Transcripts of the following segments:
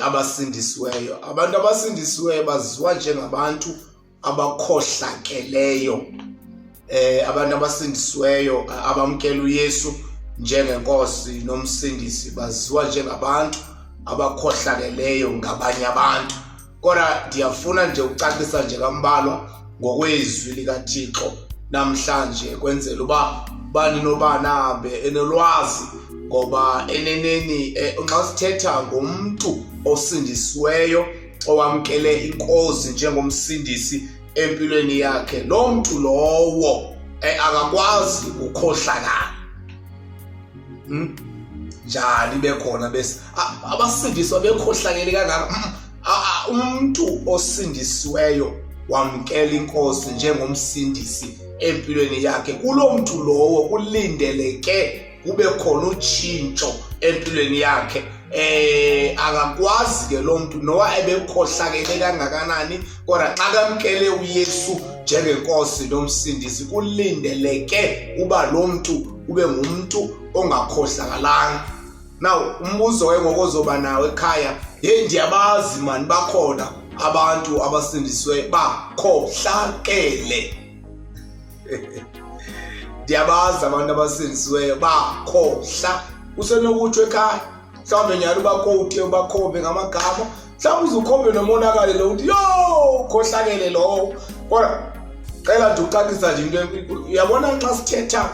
abasindisiweyo. Abantu abasindisiweyo baziwa njengabantu abakhohlakeleyo. Abantu abasindisiweyo abamkela uYesu njengenkosi nomsindisi baziwa njengabantu abakhohlakeleyo ngabanye abantu. Kodwa ndiyafuna nje ukucacisa nje kambalwa ngokwezwi likaThixo namhlanje kwenzela uba bani nobani ahambe enolwazi, ngoba eneneni nxa sithetha ngomntu osindisiweyo owamkele inkosi njengomsindisi empilweni yakhe, lo mntu lowo akakwazi ukukhohlakala. Njani bekhona bese abasindiswa bekhohlakele kangaka? Umuntu osindisiweyo wamkela inkosi njengomsindisi empilweni yakhe, kulo mntu lowo kulindeleke kube khona utshintsho empilweni yakhe. Akakwazi ke lo mntu nowa ebekhohlakele kangakanani, kodwa xa kamkele uYesu njengenkosi nomsindisi kulindeleke uba lo mntu ube ngumuntu ongakhohlakalanga. Now umbuzo ke ngokuzoba nawe ekhaya, ndiyabazi mani bakhona abantu abasindisiweyo bakhohlakele. Ndiyabazi abantu abasindisiweyo bakhohla. Usenokuthi ekhaya mhlawumbe nyalo bakhothi ubakhombe ngamagama, mhlawumbe uzukhombe nomonakale lo uthi yo khohlakele lo. Kodwa cela nje ucacisa nje into, uyabona xa sithetha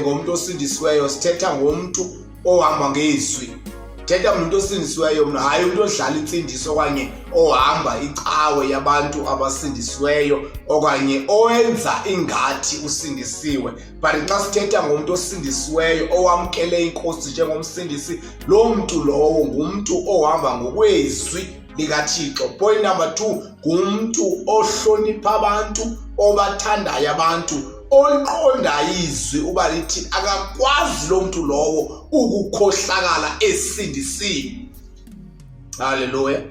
ngomuntu osindisiweyo sithetha ngomuntu ohamba ngezwi. Thetha umuntu osindisiweyo mna, hayi umuntu odlala insindiso okanye ohamba icawe yabantu abasindisiweyo okanye owenza ingathi usindisiwe. But xa sithetha ngomuntu osindisiweyo owamkele inkosi njengomsindisi, lo mntu lowo ngumuntu ohamba ngokwezwi likaThixo. Point number 2, ngumuntu ohlonipha abantu, obathandayo abantu, oqonda izwi uba lithi akakwazi lo mntu lowo ukukhohlakala esindisiwe. Haleluya.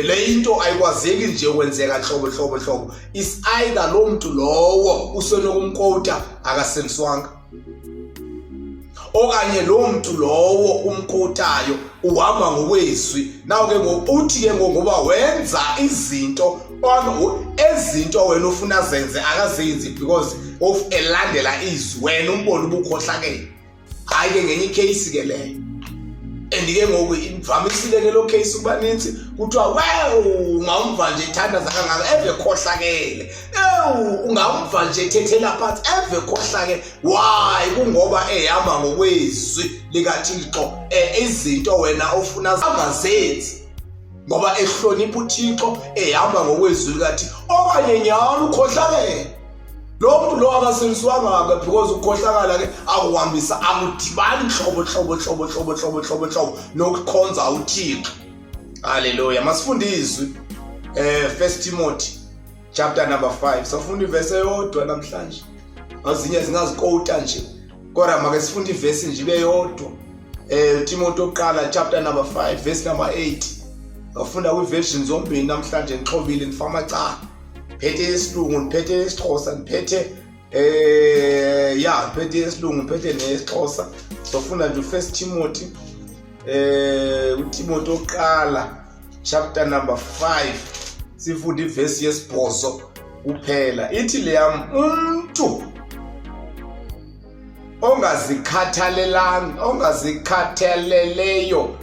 Le into ayikwazeki nje ukwenzeka hlobo. Is either lo mntu lowo usenokumkota akasindiswanga, okanye lo mntu lowo umkotayo uhamba ngokwezwi. Naw ke uthi ke ngoba wenza izinto ezinto wena ufuna zenze akazenzi because of elandela izwi, wena umbona ubukhohlakele. Hayi ke ngenye case ke leyo, and ke ngoku imvamisile ke lo case kuba ninzi kuthiwa ungamva nje ethandaza kangaka eve khohlakele, ungamva nje ethethela phansi eve khohlakele. Why? Kungoba ehamba ngokwezwi likaThixo, izinto wena ufuna angazenzi ngoba ehlonipha uThixo, ehamba ngokwezwi likaThixo. Okanye nyalo ukhohlakele. Lo mntu lo akasindiswanga ke because ukukhohlakala ke akuhambisa, akudibani hlobo nokukhonza uThixo. Haleluya. Masifunde izwi 1 Timothy chapter number 5. Sifunda ivesi eyodwa namhlanje. Ezinye zingazikota nje, kodwa make sifunde ivesi nje beyodwa. Timothy oqala chapter number 5 verse number 8. Ngafunda kwi-version zombili namhlanje, ngixhobile ngifaka amacala. Phethe isilungu, ngiphethe isiXhosa, ngiphethe ngiphethe isilungu, ngiphethe nesiXhosa. Sofunda nje u1 Timothy uTimothy oqala chapter number 5 sifunda ivesi yesibhozo kuphela. Ithi leyam, umuntu ongazikhathaleleyo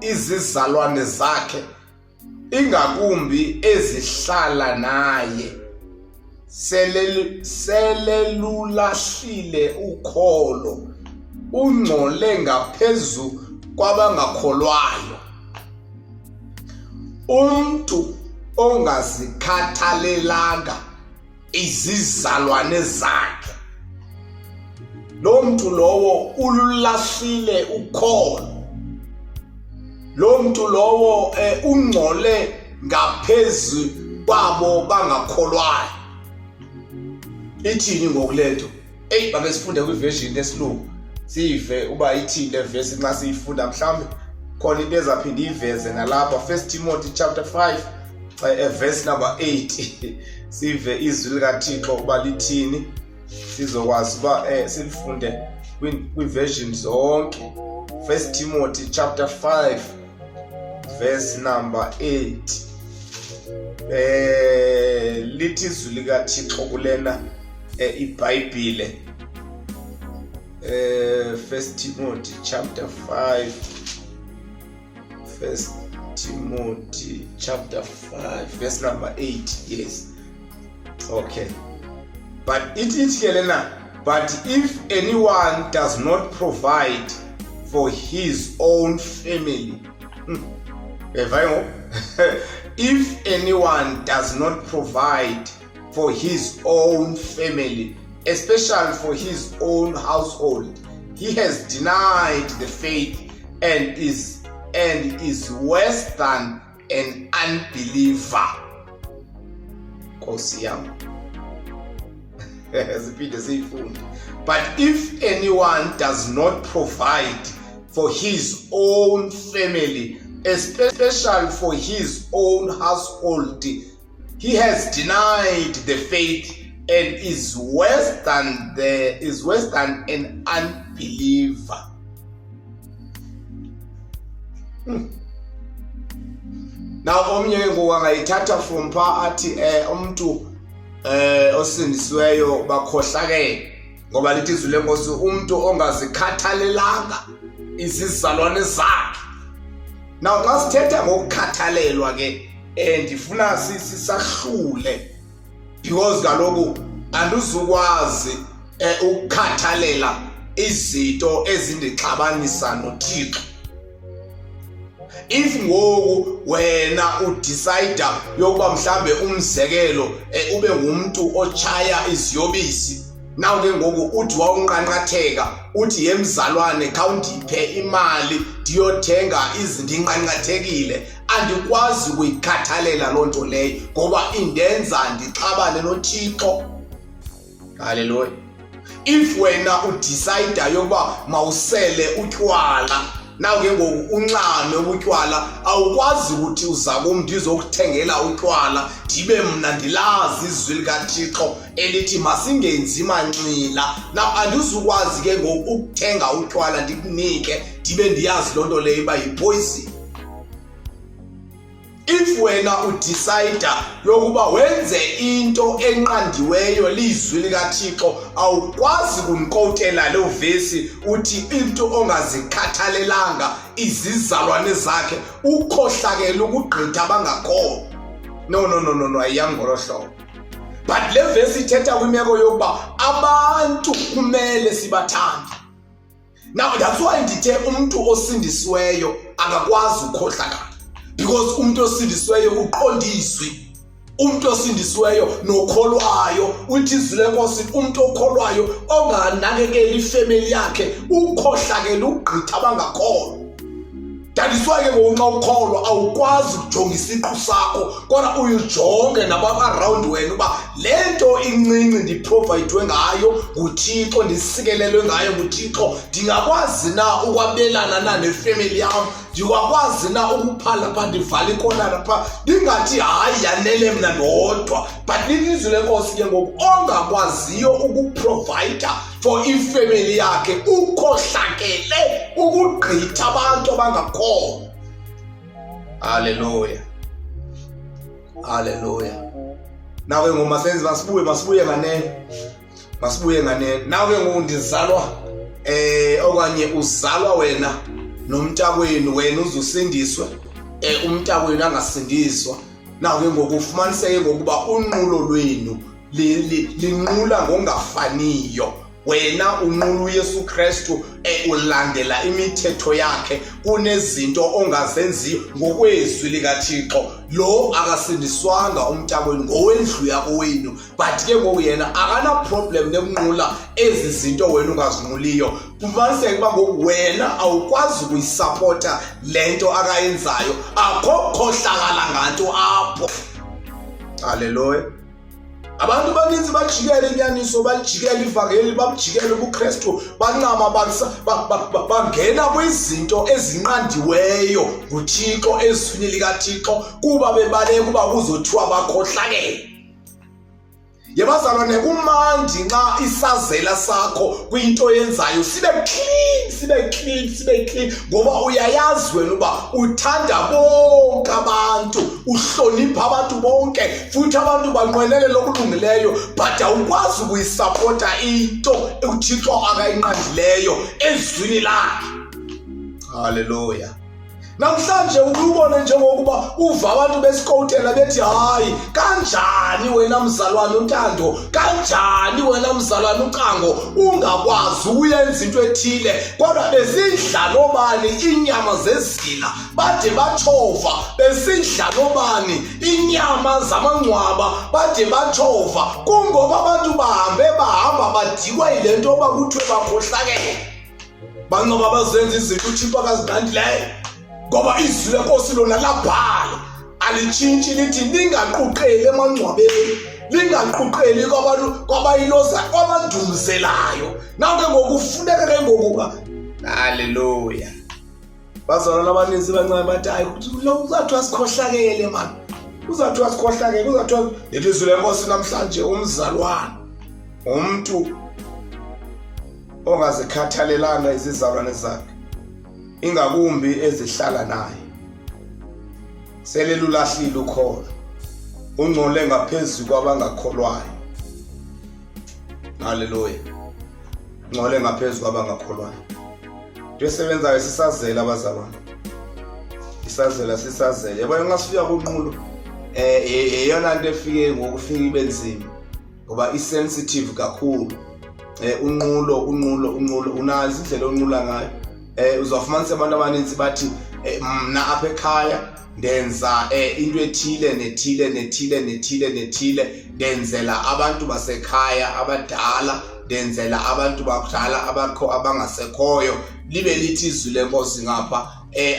izizalwane zakhe, ingakumbi ezihlala naye, selelulahlile ukholo, ungcole ngaphezu kwabangakholwayo. Umuntu ongazikhathalelanga izizalwane zakhe, lo mntu lowo ululahlile ukholo. Lo mntu lowo ungcole ngaphezu kwabo bangakholwayo. Ithini ngokuletho? Bake sifunde kwi-version lesilungu sive uba ithini le verse nxa siyifunda, mhlawumbe khona into ezaphinda iveze nalapha. 1 Timothy chapter 5 verse number 8 sive izwi likaThixo uba lithini, sizokwazi uba silifunde kwi-version zonke. 1 Timothy chapter 5 verse number 8. Lithi izwi likaThixo kulena iBhayibhile. 1 Timothy chapter 5. 1 Timothy chapter 5 verse number 8. Yes. Okay. But it is Helena. But if anyone does not provide for his own family, if anyone does not provide for his own family, especially for his own household, he has denied the faith and is worse than an unbeliever. But if anyone does not provide for his own family, especially for his own household, he has denied the faith and is worse than an unbeliever. Now omnye ngokangayithatha from pha athi umuntu osindisiweyo bakhohlakele ngoba lithi izwi lenkosi umuntu ongazikhathalelanga izizalwane zakhe. Now xa sithetha ngokukhathalelwa ke ndifuna sisahlule because kaloku andizukwazi ukukhathalela izinto ezindixabanisa noThixo. If ngoku wena udecide yokuba mhlambe umzekelo ube ngumuntu ochaya iziyobisi, naw ke ngoku uthi wawunqanqatheka uthi yemzalwane khawundiphe imali ndiyothenga izinto inqanqathekile, andikwazi ukuyikhathalela loo nto leyo ngoba indenza ndixabane noThixo. Hallelujah. If wena udecide yokuba mawusele utywala, naw ke ngoku unxame ubutywala, awukwazi ukuthi uza kum ndizokuthengela utywala ndibe mna ndilazi izwi likaThixo elithi masingenzi manxila. Naw andizukwazi ke ngoku ukuthenga utywala ndikunike ndibe ndiyazi loo nto leyo uba yipoison. If wena udecide yokuba wenze into enqandiweyo lizwi likaThixo, awukwazi kumkotela lo vesi uthi into ongazikhathalelanga izizalwane zakhe ukhohlakele ukugqitha abangakholwa. No ayiyangolo hlobo. But le vesi ithetha kwimeko yokuba abantu kumele sibathande. Now that's why ndithe umuntu osindisiweyo akakwazi ukhohlakala, because umuntu osindisiweyo uqondiswe, umuntu osindisiweyo nokholwayo. Uthi izwi lenkosi umuntu okholwayo onganakekeli ifamily yakhe ukhohlakele ukugqitha abangakholwa. That is why ke ngoku ukholwa awukwazi ukujonga isiqu sakho kodwa uyijonge naba-around wena uba le nto incinci ndiprovayidwe ngayo nguThixo, ndisikelelwe ngayo nguThixo, ndingakwazi na ukwabelana na nefamily yam, ndingakwazi na ukuphala pha ndivala ikonara pha ndingathi hayi yanele mna ndodwa. But lilizwi lenkosi ke ngoku ongakwaziyo ukuprovayida for ifamily yakhe ukhohlakele ukugqitha abantu abangakholwa. Hallelujah. Hallelujah. Nawe ngomasenzi masibuye nganene. Nawe ngundizalwa okanye uzalwa wena nomntakwenu, wena uzusindiswe umntakwenu angasindiswa. Nawe ngokufumaniseke ngokuba unqulo lwenu linqula ngongafaniyo. Wena unqula uYesu Kristu ulandela imithetho yakhe, kunezinto ongazenziyo ngokwezwi likaThixo. Lo akasindiswanga umntakwenu ngowendlu yakowenu, but ke ngoku yena akana problem nekunqula ezi zinto wena ungazinquliyo. Kufumaniseke uba ngoku wena awukwazi ukuyisapota le nto akayenzayo, akho khohlakala nganto apho. Hallelujah. Abantu baninzi bajikela inyaniso, balijikela ivangeli, babujikela ubuKristu, bancama bangena kwizinto ezinqandiweyo nguThixo, ezwini likaThixo, kuba bebaleka uba kuzothiwa bakhohlakele. Yebazalwane kumandi nxa isazela sakho kuyinto yenzayo sibe clean ngoba uyayazi wena uba uthanda bonke abantu, uhlonipha abantu bonke futhi abantu banqwenele lokulungileyo, but awukwazi ukuyisupporta into uThixo akayinqandileyo ezwini lakhe. Hallelujah. Namhlanje ukubone njengokuba uva abantu besikotela bethi hayi kanjani wena mzalwane uNtando, kanjani wena mzalwane uCango ungakwazi ukuyenza into ethile, kodwa besidla nobani inyama zezila bade batshova, besidla nobani inyama zamangcwaba bade batshova, kungoba abantu bahamba badikwa yile nto bakuthiwe bakhohlakele, banqoba bazenza izinto uThixo akazinqandileyo. Ngoba izwi lenkosi lona labhala alitshintshi lithi lingaquqeli emangcwabeni, lingaquqeli kwabayiloza kwabandumzelayo. Nange ngokufuneka ke ngokuba haleluya. Bazalwana abaninzi bancane bathi hayi lo uzathiwa sikhohlakele man, uzathiwa sikhohlakele, uzathiwa lelizwi lenkosi namhlanje umzalwane umuntu ongazikhathalelanga izizalwane zakhe, ingakumbi ezihlala naye, selelulahlile ukholo, ungcole ngaphezulu kwabangakholwayo. Haleluya. Ungcole ngaphezulu kwabangakholwayo. Into esebenzayo sisazela abazalwane, sisazela yabona nxa sifika kunqulo eyona nto efike ngokufika ibenzima ngoba isensitive kakhulu. Unqulo unazi indlela onqula ngayo. Uzofumanisa abantu abaninzi bathi mna apha ekhaya ndenza into ethile nethile, ndenzela abantu basekhaya abadala, ndenzela abantu bakudala abakho abangasekhoyo. Libe lithi izwi lenkosi ngapha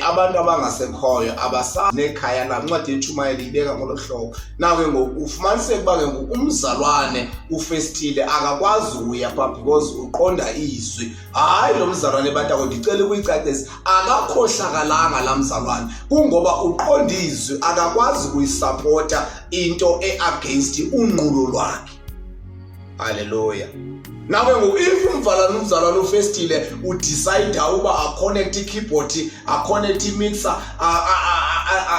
abantu abangasekhoyo abasanekhaya labo. Incwadi yentshumayelo ibeka ngolo hlobo. Nawe ngokufumaniseka uba ke umzalwane ufestile akakwazi ukuya pha because uqonda izwi. Hayi lo mzalwane batako ndicela ukuyicacisa, akakhohlakalanga la mzalwane, kungoba uqonda izwi, akakwazi ukuyisupporta into against unqulo lwakhe. Hallelujah. Nawe ngoku if umzalwane ufestile udecide uba aconnect ikeyboard, aconnect imixer,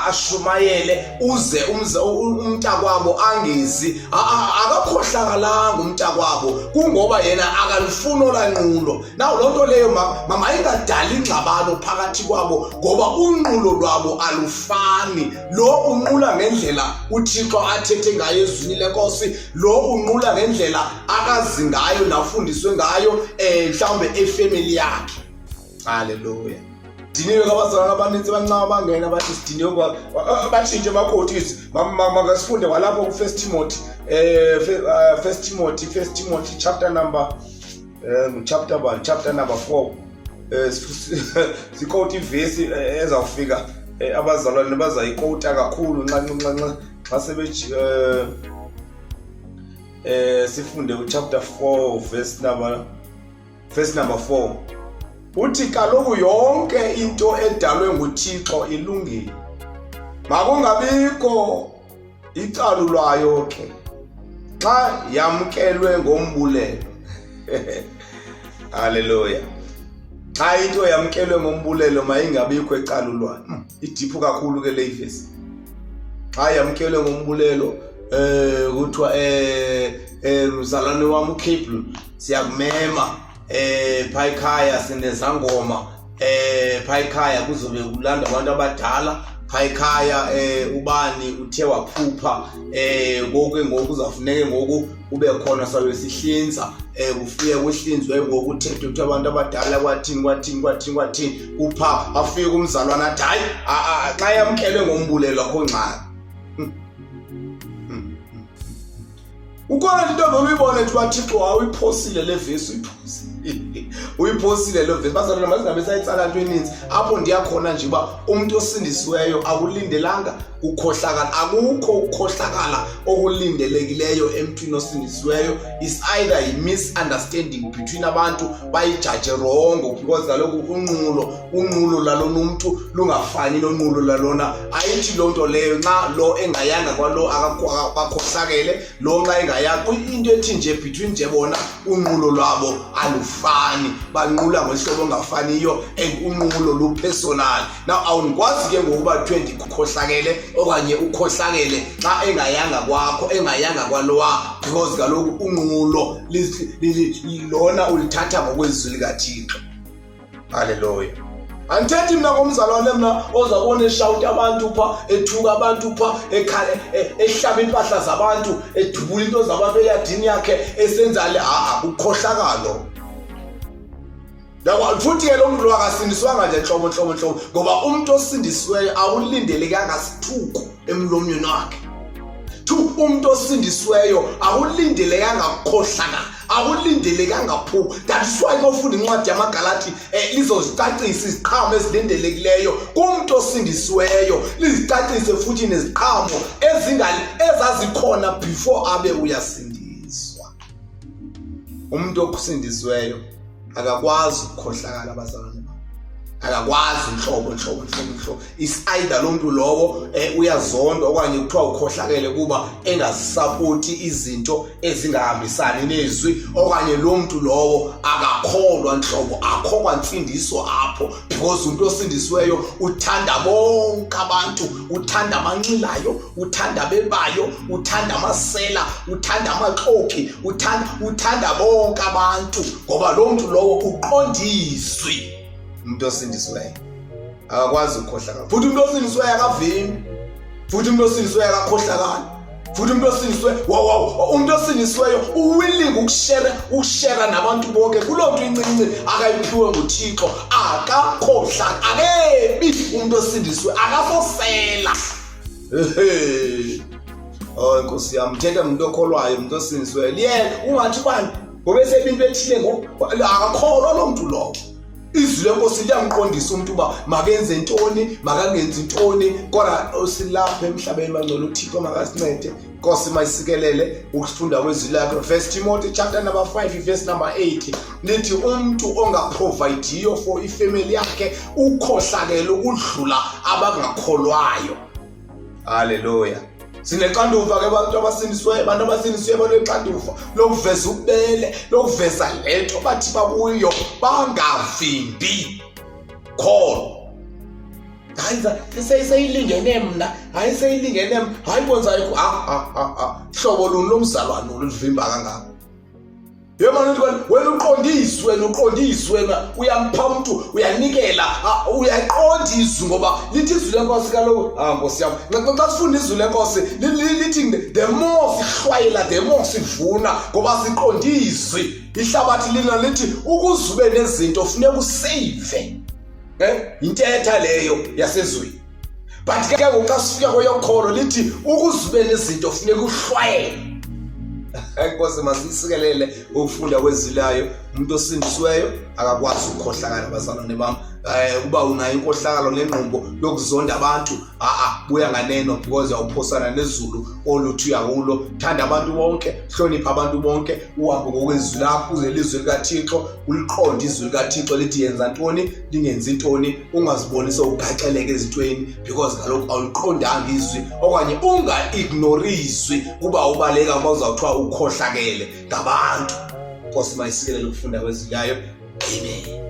ashumayele uze umntakwabo angezi, akakhohlakalanga umntakwabo, kungoba yena akalifuni olanqulo. Naw loo nto leyo mama ingadala ingxabano phakathi kwabo ngoba unqulo lwabo alufani. Lo unqula ngendlela uThixo athethe ngayo ezwini lenkosi, lo unqula ngendlela akazi ngayo nafundiswe ngayo mhlawumbe efamily yakhe. Haleluya. Diniwe kabazalwana abaninzi bancane bangena bathi sidiniwe bathinje amakhothisi makasifunde kwalapho ku First Timothy chapter number 4 sikhothi ivesi ezawufika abazalwane bazayikota kakhulu nxa sebethi sifunde chapter 4 verse number 4. Uthi kaloku yonke into edalwe nguThixo ilungile, makungabikho icalulwayo ke xa yamkelwe ngombulelo. Haleluya. Xa into yamkelwe ngombulelo mayingabikho ecalulwayo. Idiphu kakhulu ke le verse. Xa yamkelwe ngombulelo kuthiwa mzalwane wami uCable siyakumema phaykhaya sinezangoma, phaykhaya kuzobe kulanda abantu abadala, phaykhaya ubani uthe waphupha, ngoku uzafuneke ngoku ube khona sabe sihlinza, kufike kuhlinzwe ngoku uthethe ukuthi abantu abadala kwathini kupha afike umzalwane athi hayi xa yamkelwe ngombulelo akho ngxaki. Ukhona into noma ibone ukuthi uThixo awuyiphosile le vesi uyiphosile. uyiphosile lo verse bazalwane mazingabe sayitsala into eninzi apho ndiyakhona nje uba umuntu osindisiweyo akulindelanga ukhohlakala. Akukho ukhohlakala okulindelekileyo emntwini osindisiweyo. Is either a misunderstanding between abantu bayijudge wrong because kaloku unqulo lalona umuntu lungafani nonqulo lalona. Ayithi loo nto leyo nxa lo engayanga kwalo akakhohlakele, lo nxa engayanga into ethi nje between nje bona unqulo lwabo alufani, banqula ngohlobo ongafaniyo and unqulo lupersonal. Now awunikwazi ke ngokuba 20 ukhohlakele okanye ukhohlakele xa engayanga kwakho engayanga kwalowa because kaloku unqulo lona ulithatha ngokwezwi likaThixo. Hallelujah. Andithethi mina ngomzalwane mina ozabona eshawuti abantu pha, ethuka abantu pha, ehlaba impahla zabantu, edubula into zabantu eyadini yakhe, esenza le ukhohlakalo. Yakwa futhi ke lo muntu akasindiswanga nje nhlobo ngoba umuntu osindisiweyo awulindelekanga sithuko emlomnyeni wakhe. Umuntu osindisiweyo awulindelekanga ukukhohlakala, awulindelekanga phu. That's why kufunda incwadi yamaGalati lizozicacisa iziqhamo ezilindelekileyo kumuntu osindisiweyo, lizicacise futhi neziqhamo ezazikhona before abe uyasindiswa. Umuntu osindisiweyo akakwazi ukukhohlakala abazalwane bami, akakwazi nhlobo. Is either lo muntu lowo uyazonda okanye kuthiwa ukhohlakele kuba engazisapoti izinto ezingahambisani nezwi, okanye lo muntu lowo akakholwa nhlobo, akho kwansindiso apho because umuntu osindisiweyo uthanda bonke abantu, uthanda amanxilayo, uthanda bebayo, uthanda amasela, uthanda amaxoki, uthanda bonke abantu ngoba lo muntu lowo uqondiswe. Umuntu osindisiweyo akakwazi ukukhohlakala, futhi umuntu osindisiweyo akavimi, futhi umuntu osindisiweyo akakhohlakala, futhi umuntu osindisiweyo umuntu osindisiweyo uwilling ukushare nabantu bonke kuloo nto incinci akayiphiwe nguThixo. Akakhohlakali, umuntu osindisiwe akasosela. Oh Nkosi yami, thetha umuntu okholwayo, umuntu osindisiweyo yena ungathi bani ngoba esebintu ethile akakholwa lo muntu lowo. Izwi lenkosi liyamqondisa umuntu uba makenze ntoni makangenzi ntoni, kodwa osilapha emhlabeni bangcwele uThixo makasincede. Nkosi mayisikelele ukufunda kwezwi lakho. 1 Timothy chapter number 5 verse number 8 lithi umuntu ongaprovidiyo for ifamily yakhe ukhohlakele ukudlula abangakholwayo. Hallelujah. Sinexanduva ke abantu abasindisiweyo, abantu abasindisiweyo banexanduva lokuveza ubele, lokuveza lento bathi babuyo bangavimbi. Call hayi seyilingene mina, hayi seyilingene mina, hayi kwenza hlobo luni lomzalwane oluvimba kangaka. Yemani wena uqondiswe uyampha umuntu, uyanikela, uyaqondiswa ngoba lithi izwi lenkosi kaloku Nkosi yami xa sifunda izwi lenkosi lithi the more sihlwayela the more sivuna ngoba siqondiswe. Ihlabathi lina lithi ukuzube nezinto funeka usave, intetha leyo yasezweni. But ke ngoxa sifika kweyokholo lithi ukuzube nezinto funeka uhlwayele. Nkosi masisikelele ukufunda kwezwi layo. Umuntu osindisiweyo akakwazi ukukhohlakala abazalwane bami. Kuba unayo inkohlakalo nengqumbo yokuzonda abantu, buya nganeno because awuphosana nezulu oluthi uyakulo. Thanda abantu bonke, hlonipha abantu bonke, uhambe ngokwezwi lakho uze ilizwi likaThixo, uliqonde izwi likaThixo lithi yenza ntoni lingenzi ntoni, ungaziboni sewugaxeleke ezintweni because kaloku awuliqondanga izwi, okanye unga-ignore izwi kuba ubaleka kuba uzawuthiwa ukhohlakele ngabantu. Nkosi mayisikelele ukufunda kwezwi layo. Amen.